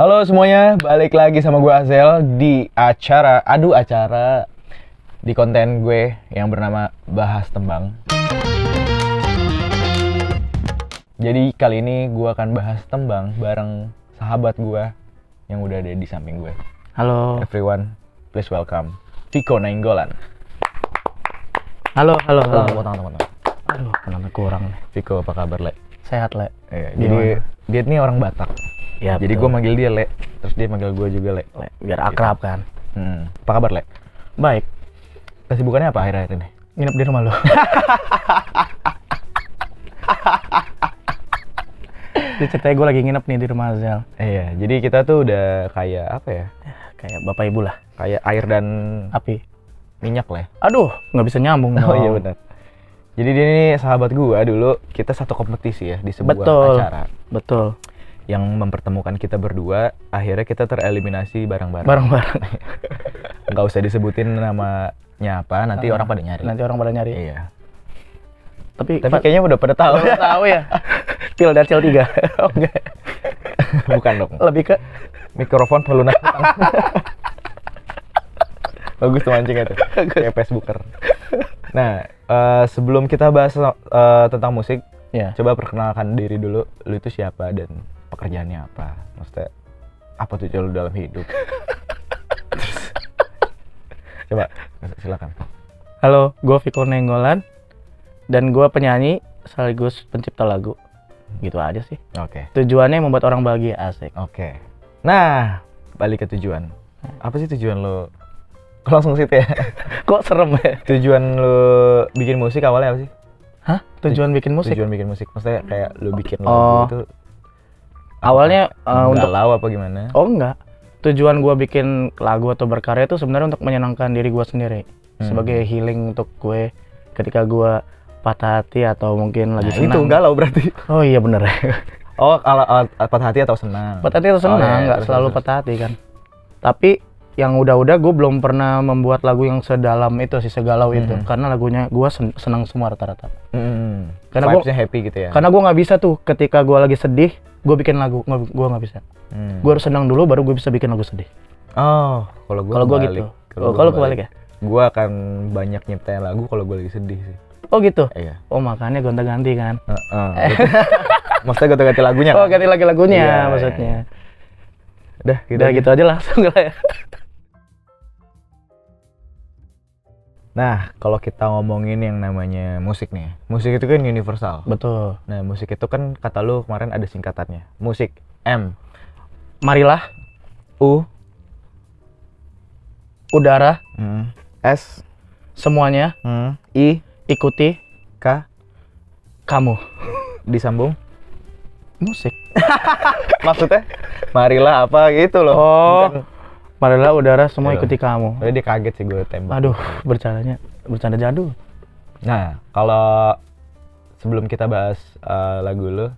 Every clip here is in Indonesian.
Halo semuanya, balik lagi sama gue Azel di acara di konten gue yang bernama Bahas Tembang. Jadi kali ini gue akan bahas tembang bareng sahabat gue yang udah ada di samping gue. Halo. Everyone, please welcome Viko Nainggolan. Halo. Tepuk-tepuk. Aduh, kenapa kurang nih? Viko, apa kabar, Le? Sehat, Le. Iya, jadi dia ini orang Batak. Ya, Jadi gue manggil dia Le, terus dia manggil gue juga Le. biar akrab kan. Apa kabar, Le? Baik. Kesibukannya apa akhir-akhir ini? Nginep di rumah lo. Diceritain gue lagi nginep nih di rumah Azel. Iya, jadi kita tuh udah kayak apa ya? Kayak bapak ibu lah. Kayak air dan Api. minyak lah ya. Aduh, nggak bisa nyambung. Oh dong. iya benar. Jadi dia ini sahabat gua dulu, kita satu kompetisi ya di sebuah acara Betul. yang mempertemukan kita berdua. Akhirnya kita tereliminasi bareng-bareng. Bareng-bareng. Nggak usah disebutin namanya apa, nanti orang pada nyari. Nanti orang pada nyari. Iya. Tapi Kayaknya udah pada tahu. udah tahu ya. Pil dan Cil 3. Oh enggak. Bukan dong. Lebih ke Mikrofon pelunas utang. Bagus tuh mancingnya tuh. Kayak Facebooker. Nah, sebelum kita bahas tentang musik, ya. coba perkenalkan diri dulu. Lu itu siapa dan pekerjaannya apa? Maksudnya apa tujuan lu dalam hidup? Terus, coba silakan. Halo, gue Viko Nainggolan dan gue penyanyi sekaligus pencipta lagu. Gitu aja sih. Oke. Tujuannya membuat orang bahagia, asik. Oke. Nah, balik ke tujuan. Apa sih tujuan lu? Kok langsung situ ya? Kok serem ya? Tujuan lu bikin musik awalnya apa sih? Hah? Tujuan bikin musik? Tujuan bikin musik. Maksudnya kayak lu bikin lagu Oh. itu Awalnya untuk galau apa gimana? Oh enggak. Tujuan gue bikin lagu atau berkarya itu sebenarnya untuk menyenangkan diri gue sendiri. Sebagai healing untuk gue ketika gue patah hati atau mungkin lagi senang. Itu galau berarti. Oh iya bener. Oh, kalau patah hati atau senang? Patah hati atau senang, nggak selalu patah hati kan. Tapi yang udah-udah gue belum pernah membuat lagu yang sedalam itu sih, segalau itu. Karena lagunya gue senang semua rata-rata. Karena gue happy gitu ya? Karena gue nggak bisa tuh ketika gue lagi sedih, gue bikin lagu. Gue nggak bisa. Gue harus senang dulu baru gue bisa bikin lagu sedih. Oh, kalau gue gitu. Kalau kebalik ya? Gue akan banyak nyiptain lagu kalau gue lagi sedih sih. Oh gitu? Iya. Oh makanya gonta-ganti kan? Maksudnya gonta-ganti lagunya Oh kan? ganti lagi lagunya Iya, maksudnya. Udah Gitu aja langsung lah ya. Nah, kalau kita ngomongin yang namanya musik nih, musik itu kan universal. Betul. Nah, musik itu kan kata lu kemarin ada singkatannya. Musik, M, Marilah, U, udara, S, semuanya, I, ikuti K, kamu. disambung. Musik. Maksudnya, marilah apa gitu loh. Oh, Bukan. marilah udara semua Iya. ikuti kamu. Tadi dia kaget sih gue tembak. Aduh, bercanda jadul. Nah, kalau sebelum kita bahas lagu lu,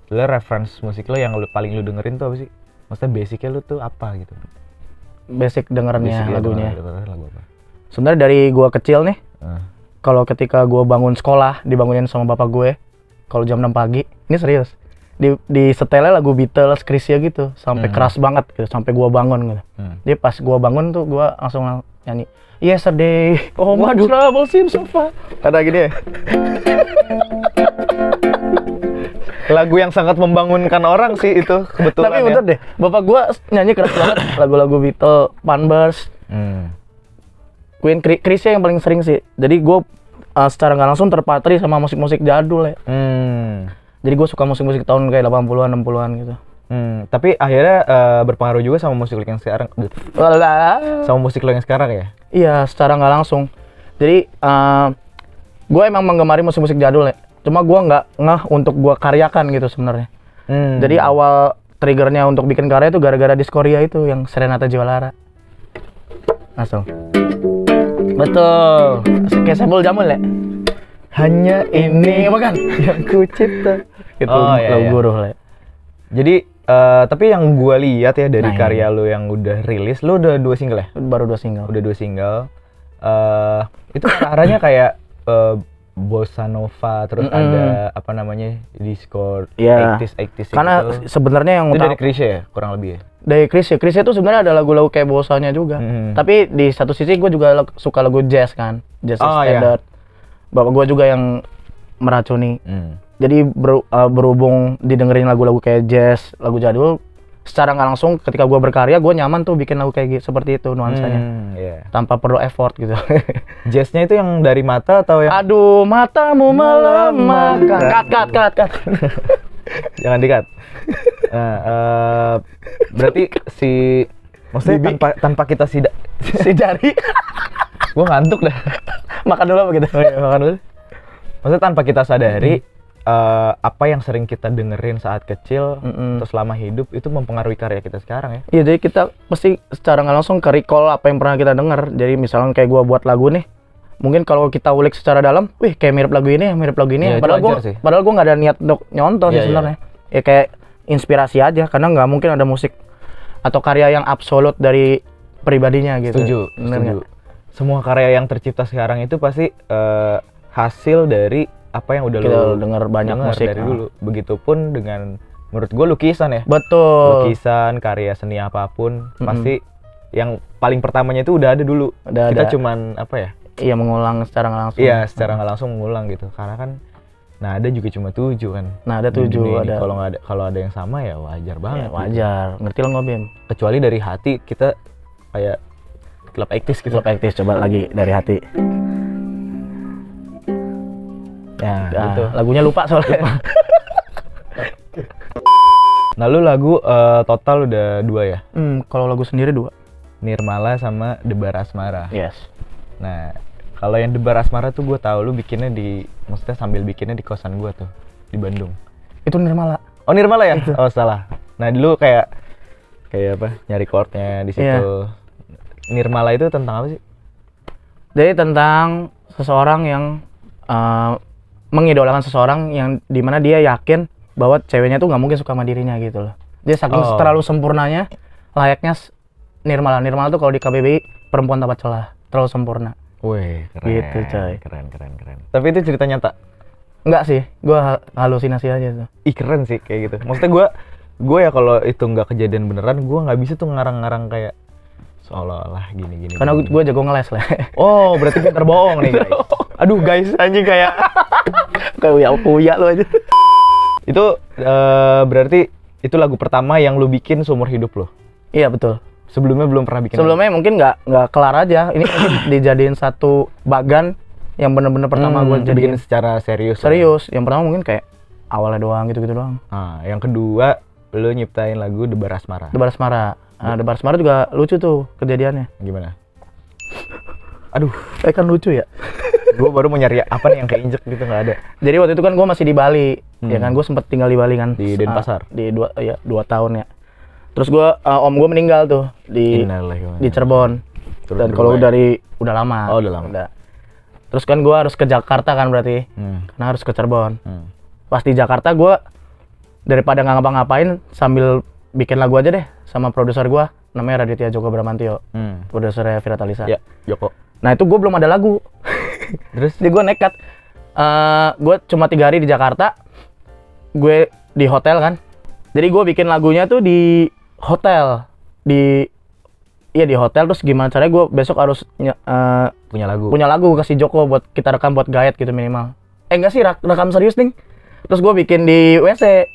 lu reference musik lu yang paling lu dengerin tuh apa sih? Maksudnya basicnya lu tuh apa gitu? Basic dengerannya lagunya. Lagu apa? Sebenarnya dari gua kecil nih, kalau ketika gua bangun sekolah, dibangunin sama bapak gue, kalau jam 6 pagi, ini serius. Di setelnya lagu Beatles, Chrisye gitu, sampai keras banget gitu, sampai gua bangun gitu. Dia pas gua bangun tuh gua langsung nyanyi Yesterday, oh my trouble seems so far. Ada gini ya? Lagu yang sangat membangunkan orang sih itu kebetulan. Tapi bener deh, bapak gua nyanyi keras banget lagu-lagu Beatles, Panbers, Queen, Chrisye yang paling sering sih. Jadi gua secara nggak langsung terpatri sama musik-musik jadul ya. Jadi gue suka musik-musik tahun kayak 80-an, 60-an gitu. Tapi akhirnya berpengaruh juga sama musik lo yang sekarang. Sama musik lo yang sekarang ya? Iya, secara nggak langsung. Jadi gue emang menggemari musik-musik jadul ya. Cuma gue nggak ngeh untuk gue karyakan gitu sebenarnya. Jadi awal triggernya untuk bikin karya itu gara-gara Diskoria itu yang Serenata Jiwa Lara. Langsung. Betul. Kayak Saiful Jamil ya. Hanya ini bukan yang ku cipta. Itu lagu Guru lah. Jadi tapi yang gue lihat ya dari karya lo yang udah rilis, lo udah 2 single ya? Baru 2 single. Udah 2 single. Itu arahnya kayak bossa nova, terus ada apa namanya disco, Iya. 80s Karena gitu. sebenarnya yang Itu dari Chrisye ya kurang lebih ya. dari Chrisye itu sebenarnya ada lagu-lagu kayak bossanya juga. Tapi di satu sisi gue juga suka lagu jazz kan, jazz Oh, standard. Bapak gue juga yang meracuni. Jadi berhubung didengerin lagu-lagu kayak jazz, lagu jadul, secara nggak langsung ketika gue berkarya gue nyaman tuh bikin lagu kayak gitu, seperti itu nuansanya. Tanpa perlu effort gitu. Jazznya itu yang dari Mata atau yang Aduh, matamu melemahkan. Cut. jangan di-cut. Nah, berarti maksudnya tanpa kita Si jari. gua ngantuk dah. Makan dulu apa gitu? Oh iya, makan dulu. Maksudnya tanpa kita sadari apa yang sering kita dengerin saat kecil terus selama hidup itu mempengaruhi karya kita sekarang ya. Iya, jadi kita pasti secara nggak langsung ke-recall apa yang pernah kita denger. Jadi misalnya kayak gua buat lagu nih, mungkin kalau kita ulik secara dalam, wih kayak mirip lagu ini. Iya, Padahal gua nggak ada niat untuk nyontoh sih sebenarnya. Ya kayak inspirasi aja, karena nggak mungkin ada musik atau karya yang absolut dari pribadinya gitu. Setuju. Semua karya yang tercipta sekarang itu pasti hasil dari apa yang udah Kita lo denger banyak musik dari dulu. Begitupun dengan menurut gue lukisan ya. Betul. Lukisan, karya seni apapun pasti yang paling pertamanya itu udah ada dulu. Kita cuman apa ya? Iya, mengulang secara nggak langsung. Iya, secara nggak langsung mengulang gitu. Karena kan nada juga cuma 7 kan. Nada 7 ada. Kalau ada yang sama ya wajar banget. Ya, wajar. Ngerti lo nggak, Bim? Kecuali dari hati kita kayak klub aktis gitu. Klub aktis, coba lagi dari hati. Ya, gitu. Lagunya lupa soalnya. Nah, lu lagu total udah 2 ya? Kalau lagu sendiri 2. Nirmala sama Debar Asmara. Yes. Nah, kalau yang Debar Asmara tuh gue tahu lu bikinnya maksudnya sambil bikinnya di kosan gue tuh di Bandung. Itu Nirmala. Oh, Nirmala ya? Itu. Oh, salah. Nah, dulu kayak apa? Nyari chordnya di situ. Iya. Nirmala itu tentang apa sih? Jadi tentang seseorang yang mengidolakan seseorang yang dimana dia yakin bahwa ceweknya tuh nggak mungkin suka sama dirinya gitu loh. Dia saking terlalu sempurnanya, layaknya Nirmala. Nirmala tuh kalau di KBBI perempuan tanpa celah, terlalu sempurna. Wih, keren. Gitu, coy. Keren. Tapi itu cerita nyata? Enggak sih, gue halusinasi aja tuh. Ih, keren sih kayak gitu. Maksudnya gue ya kalau itu nggak kejadian beneran, gue nggak bisa tuh ngarang-ngarang kayak seolah-olah gini. Karena gue jago ngeles lah. Oh, berarti pintar bohong nih guys. Aduh guys, anjing kayak kuya lu aja. Itu berarti itu lagu pertama yang lu bikin seumur hidup lo? Iya, betul. Sebelumnya belum pernah bikin? Sebelumnya mungkin nggak kelar aja. Ini mungkin dijadiin satu bagan yang bener-bener pertama gue jadiin secara serius. Serius. Yang pertama mungkin kayak awalnya doang gitu-gitu doang. Nah, yang kedua lu nyiptain lagu Debar Asmara. Debar Asmara. Nah, Debar Asmara juga lucu tuh kejadiannya. Gimana? Aduh, Kan lucu ya. Gue baru mau nyari apa nih yang keinjek gitu, nggak ada. Jadi waktu itu kan gue masih di Bali, ya kan, gue sempet tinggal di Bali kan. Di Denpasar. Di 2 tahun ya. Terus gue om gue meninggal tuh di Cirebon. Dan kalau udah lama. Oh, udah lama. Terus kan gue harus ke Jakarta kan berarti, karena harus ke Cirebon. Pas di Jakarta gue daripada nggak ngapa-ngapain sambil bikin lagu aja deh sama produser gue, namanya Raditya Joko Bramantio, produsernya Vira Talisa. Ya, Joko. Nah itu gue belum ada lagu. Terus? Jadi gue nekat. Gue cuma 3 hari di Jakarta. Gue di hotel kan. Jadi gue bikin lagunya tuh di hotel. Di hotel. Terus gimana caranya gue besok harus punya lagu kasih Joko buat kita rekam buat gaet gitu minimal. Enggak sih, rekam serius nih. Terus gue bikin di WC.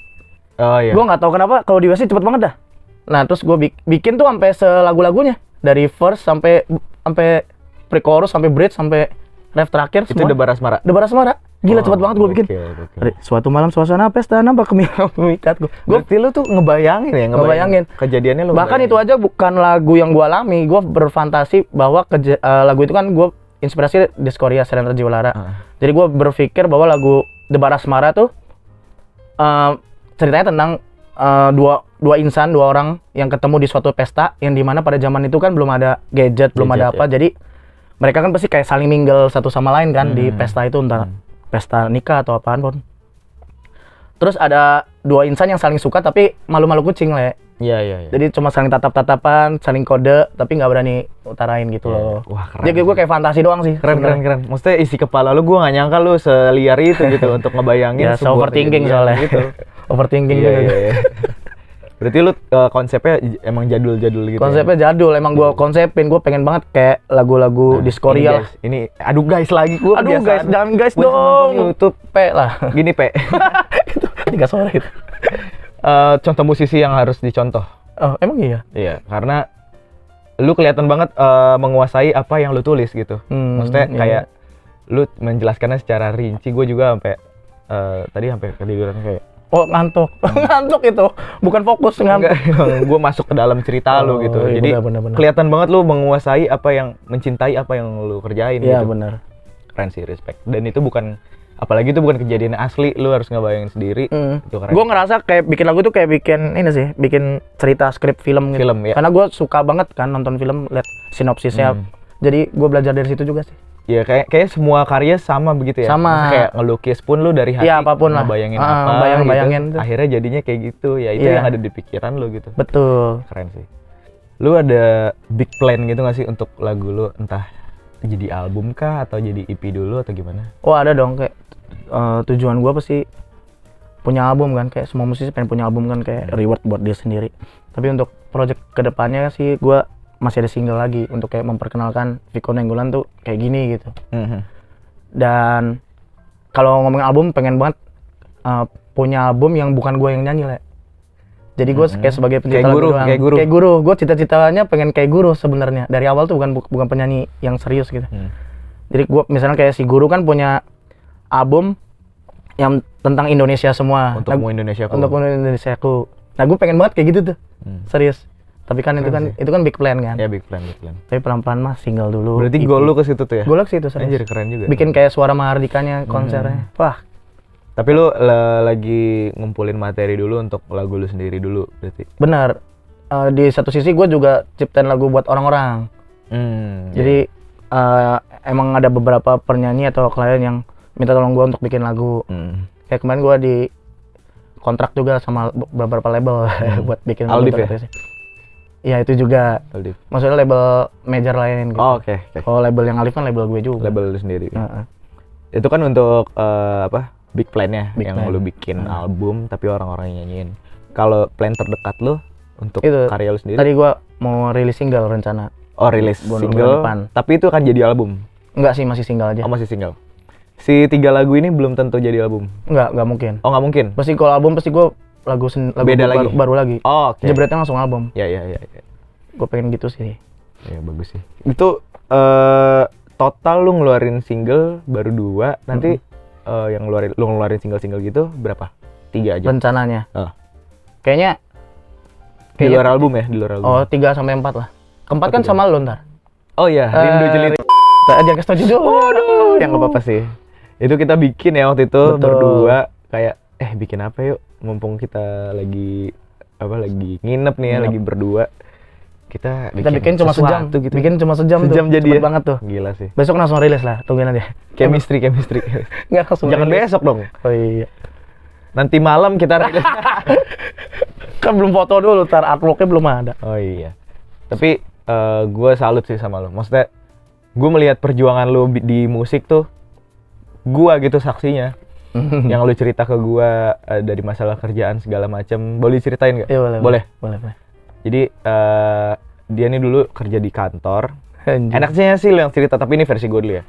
Oh iya. Gue nggak tahu kenapa kalau di WC cepet banget dah. Nah terus gue bikin tuh sampai selagu-lagunya. Dari verse sampai pre-chorus, sampai bridge, sampai ref terakhir itu semua. Debar Asmara? Debar Asmara. Gila, cepet banget gue bikin. Okay. Suatu malam suasana pesta nampak memikat gue. Berarti lu tuh ngebayangin ya? Ngebayangin. Kejadiannya lu bahkan itu aja bukan lagu yang gue alami. Gue berfantasi bahwa lagu itu kan gue inspirasi Diskoria Serenata Jiwalara. Jadi gue berpikir bahwa lagu Debar Asmara tuh ceritanya tentang dua insan, 2 orang yang ketemu di suatu pesta yang dimana pada zaman itu kan belum ada gadget belum ada apa. Jadi mereka kan pasti kayak saling mingle satu sama lain kan di pesta itu, entah pesta nikah atau apaan pun. Terus ada 2 insan yang saling suka tapi malu-malu kucing le. Iya. Jadi cuma saling tatap-tatapan, saling kode, tapi nggak berani utarain gitu loh. Wah, keren. Jadi gue kayak fantasi doang sih. Keren. Maksudnya isi kepala lu, gue nggak nyangka lu seliar itu gitu untuk ngebayangin Ya, sebuah overthinking kejadian soalnya. gitu. Overthinking Iya. juga. Berarti lu konsepnya emang jadul-jadul gitu. Konsepnya jadul, emang gue konsepin, gue pengen banget kayak lagu-lagu di Korea. Ini aduh guys lagi gue. Aduh guys, jangan guys Gua nonton dong. YouTube. Pe lah. Gini Pe. Itu 3 sore itu. Contoh musisi yang harus dicontoh. Oh, emang iya? Iya, karena lu kelihatan banget menguasai apa yang lu tulis gitu. Maksudnya iya. kayak lu menjelaskannya secara rinci. Gue juga sampai tadi sampai ketiduran kayak. Oh, ngantuk. Ngantuk itu. Bukan fokus, ngantuk. Gue masuk ke dalam cerita lu gitu. Iya, Jadi bener. kelihatan banget lu menguasai apa yang mencintai apa yang lu kerjain Iya, gitu. benar. Keren sih, respect. Dan itu bukan, apalagi itu bukan kejadian asli, lu harus ngebayangin sendiri. Itu keren. Gue ngerasa kayak bikin lagu tuh kayak bikin ini sih, bikin cerita skrip film gitu. Film, ya. Karena gue suka banget kan nonton film, lihat sinopsisnya. Jadi gue belajar dari situ juga sih. Ya kayak semua karya sama begitu ya. Sama. Maksudnya kayak ngelukis pun lu dari hati. Iya, apapun lah. Ngebayangin apa bayangin gitu. tuh. Akhirnya jadinya kayak gitu. Ya itu Iya. yang ada di pikiran lu gitu. Betul. Keren sih. Lu ada big plan gitu gak sih untuk lagu lu? Entah jadi album kah atau jadi EP dulu atau gimana? Oh, ada dong kayak tujuan gue pasti punya album kan, kayak semua musisi pengen punya album kan, kayak reward buat dia sendiri. Tapi untuk project kedepannya sih gue masih ada single lagi untuk kayak memperkenalkan Viko Nainggolan tuh kayak gini gitu. Dan kalau ngomongin album pengen banget punya album yang bukan gue yang nyanyi lah. Jadi gue kayak sebagai pencipta lagu doang. Kayak guru. Gue cita-citanya pengen kayak guru sebenarnya. Dari awal tuh bukan penyanyi yang serius gitu. Jadi gue misalnya kayak si guru kan punya album yang tentang Indonesia semua. Untuk Indonesiaku. Untuk Indonesiaku. Nah gue pengen banget kayak gitu tuh. Serius. Tapi kan itu kan big plan kan. Ya big plan. Tapi pelan-pelan mah single dulu. Berarti EP. goal lu ke situ tuh ya? Goal ke situ serius. Anjir keren juga. Bikin kayak Suara Mahardikanya konsernya. Wah. Tapi lu lagi ngumpulin materi dulu untuk lagu lu sendiri dulu berarti? Benar. Di satu sisi gue juga ciptain lagu buat orang-orang. Jadi emang ada beberapa penyanyi atau klien yang minta tolong gue untuk bikin lagu. Kayak kemarin gue di kontrak juga sama beberapa label buat bikin lagu. Aldif ya? Iya itu juga. Aldif. Maksudnya label major lain gitu. Oh, oke. Kalau label yang Alif kan label gue juga. Label lu sendiri. Itu kan untuk big plan-nya Big yang plan. lu bikin album tapi orang-orang yang nyanyiin. Kalau plan terdekat lu untuk Itu, karya lu sendiri? Tadi gue mau rilis single rencana. Oh, rilis bulan single. depan. Tapi itu akan jadi album. Enggak sih, masih single aja. Oh, masih single. Si 3 lagu ini belum tentu jadi album. Enggak mungkin. Oh, nggak mungkin. Pasti kalau album pasti gue lagu Beda lagi? baru lagi. Oh, oke. Jebretnya langsung album. Ya. Gue pengen gitu sih. Ya bagus sih. Itu total lu ngeluarin single baru 2, nanti yang lu ngeluarin single-single gitu berapa? 3 aja. Rencananya. Di luar album ya, di luar album. Oh, 3 sampai 4 lah. Keempat kan 3. sama lu ntar. Oh iya, Rindu Jelita. Jangan kasih tau judul. Waduh, yang nggak apa-apa sih. Itu kita bikin ya waktu itu. Betul. Berdua kayak bikin apa yuk? Mumpung kita lagi nginep nih ya, lagi berdua. Kita bikin cuma sejam sesuatu gitu. Bikin cuma sejam Sejam tuh. jadi Cepet ya? banget tuh. Gila sih. Besok langsung rilis lah, tungguin aja. Chemistry. Enggak langsung Jangan rilis. besok dong. Oh iya. Nanti malam kita rilis. Kan belum foto dulu, ntar artworknya belum ada. Oh iya. Tapi gue salut sih sama lo. Maksudnya gue melihat perjuangan lo di musik tuh, gue gitu saksinya. Yang lo cerita ke gue dari masalah kerjaan segala macam. Boleh ceritain nggak? Iya boleh. Jadi dia nih dulu kerja di kantor. Anjir. Enaknya sih lo yang cerita, tapi ini versi gue dulu ya.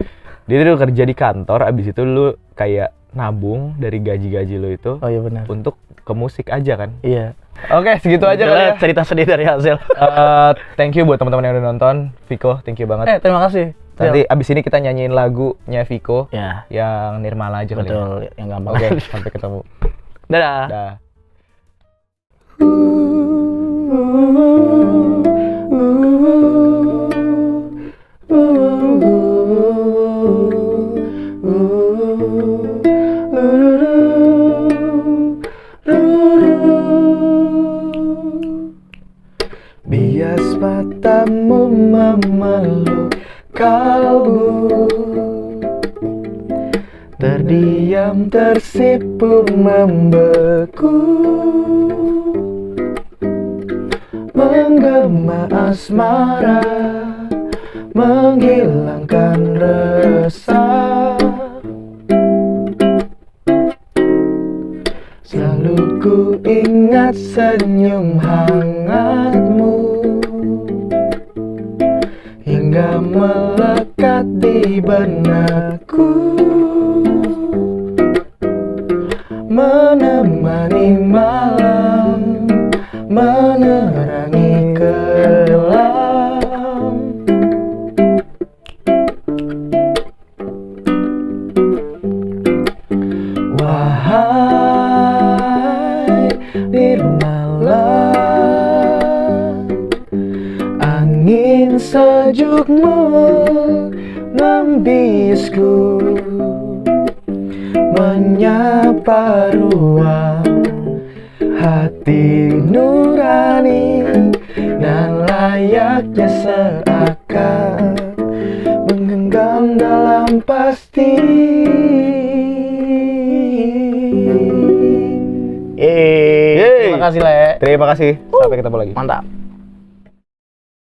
Dia dulu kerja di kantor, abis itu lo kayak nabung dari gaji lo itu. Oh iya benar. Untuk ke musik aja kan? Iya. Oke, segitu aja kali ya. Cerita sedih dari Hazel. Thank you buat teman-teman yang udah nonton. Viko, thank you banget. Terima kasih. Nanti abis ini kita nyanyiin lagunya Viko Ya. yang Nirmala aja kali ya. Betul, yang gampang. Oke, sampai ketemu. Dadah. Dah. Bias matamu memeluk kalbu, terdiam tersipu membeku. menggema asmara, menghilangkan resah. Selalu ku ingat senyum hangatmu, hingga melekat di benakku, menemani malam, menerangi kelam. Wahai nirmala, angin sejukmu membiusku, menyapa ruang hati nurani, dan layaknya seakan menggenggam dalam pasti. Terima kasih Le. Terima kasih. Sampai ketemu lagi. Mantap.